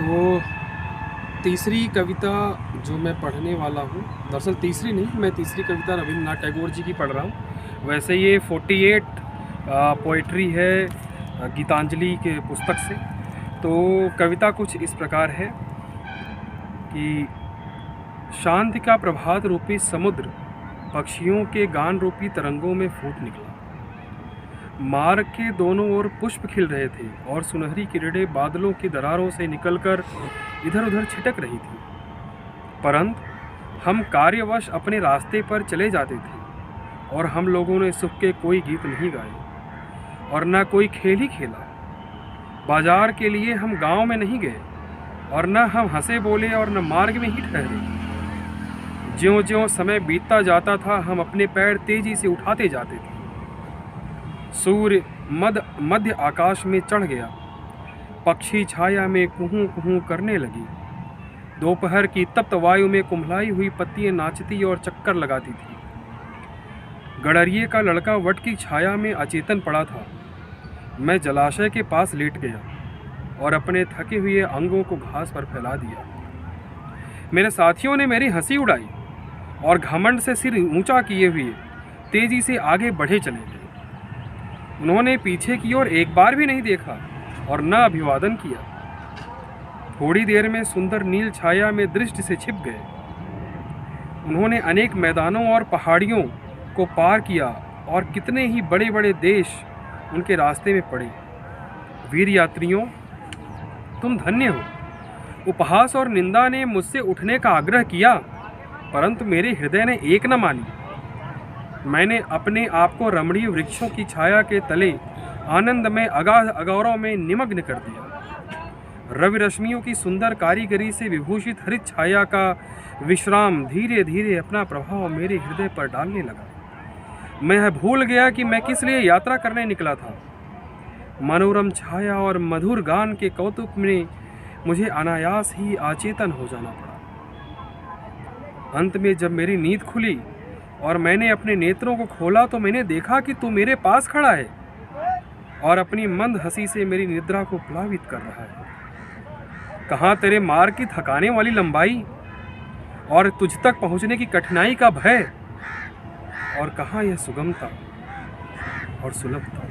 तो तीसरी कविता जो मैं पढ़ने वाला हूँ, दरअसल तीसरी नहीं, मैं तीसरी कविता रविंद्रनाथ टैगोर जी की पढ़ रहा हूँ। वैसे ये 48 पोइट्री है गीतांजलि के पुस्तक से। तो कविता कुछ इस प्रकार है कि शांति का प्रभात रूपी समुद्र पक्षियों के गान रूपी तरंगों में फूट निकला। मार्ग के दोनों ओर पुष्प खिल रहे थे और सुनहरी किरणें बादलों की दरारों से निकलकर इधर उधर छिटक रही थी। परंतु हम कार्यवश अपने रास्ते पर चले जाते थे और हम लोगों ने सुख के कोई गीत नहीं गाए और न कोई खेल ही खेला। बाजार के लिए हम गांव में नहीं गए और न हम हंसे बोले और न मार्ग में ही ठहरे। ज्यों-ज्यों समय बीतता जाता था हम अपने पैर तेजी से उठाते जाते थे। सूर्य मध्य आकाश में चढ़ गया, पक्षी छाया में कुहू कुहू करने लगी। दोपहर की तप्त वायु में कुम्हलाई हुई पत्तियां नाचती और चक्कर लगाती थी। गडरिये का लड़का वट की छाया में अचेतन पड़ा था। मैं जलाशय के पास लेट गया और अपने थके हुए अंगों को घास पर फैला दिया। मेरे साथियों ने मेरी हंसी उड़ाई और घमंड से सिर ऊंचा किए हुए तेजी से आगे बढ़े चले गए। उन्होंने पीछे की ओर एक बार भी नहीं देखा और न अभिवादन किया। थोड़ी देर में सुंदर नील छाया में दृष्टि से छिप गए। उन्होंने अनेक मैदानों और पहाड़ियों को पार किया और कितने ही बड़े बड़े देश उनके रास्ते में पड़े। वीर यात्रियों, तुम धन्य हो। उपहास और निंदा ने मुझसे उठने का आग्रह किया, परंतु मेरे हृदय ने एक न मानी। मैंने अपने आप को रमणीय वृक्षों की छाया के तले आनंद में अगाध अगौरों में निमग्न कर दिया। रवि रश्मियों की सुंदर कारीगरी से विभूषित हरित छाया का विश्राम धीरे धीरे अपना प्रभाव मेरे हृदय पर डालने लगा। मैं भूल गया कि मैं किस लिए यात्रा करने निकला था। मनोरम छाया और मधुर गान के कौतुक में मुझे अनायास ही अचेतन हो जाना पड़ा। अंत में जब मेरी नींद खुली और मैंने अपने नेत्रों को खोला तो मैंने देखा कि तू मेरे पास खड़ा है और अपनी मंद हंसी से मेरी निद्रा को प्लावित कर रहा है। कहाँ तेरे मार्ग की थकाने वाली लंबाई और तुझ तक पहुँचने की कठिनाई का भय, और कहाँ यह सुगमता और सुलभता।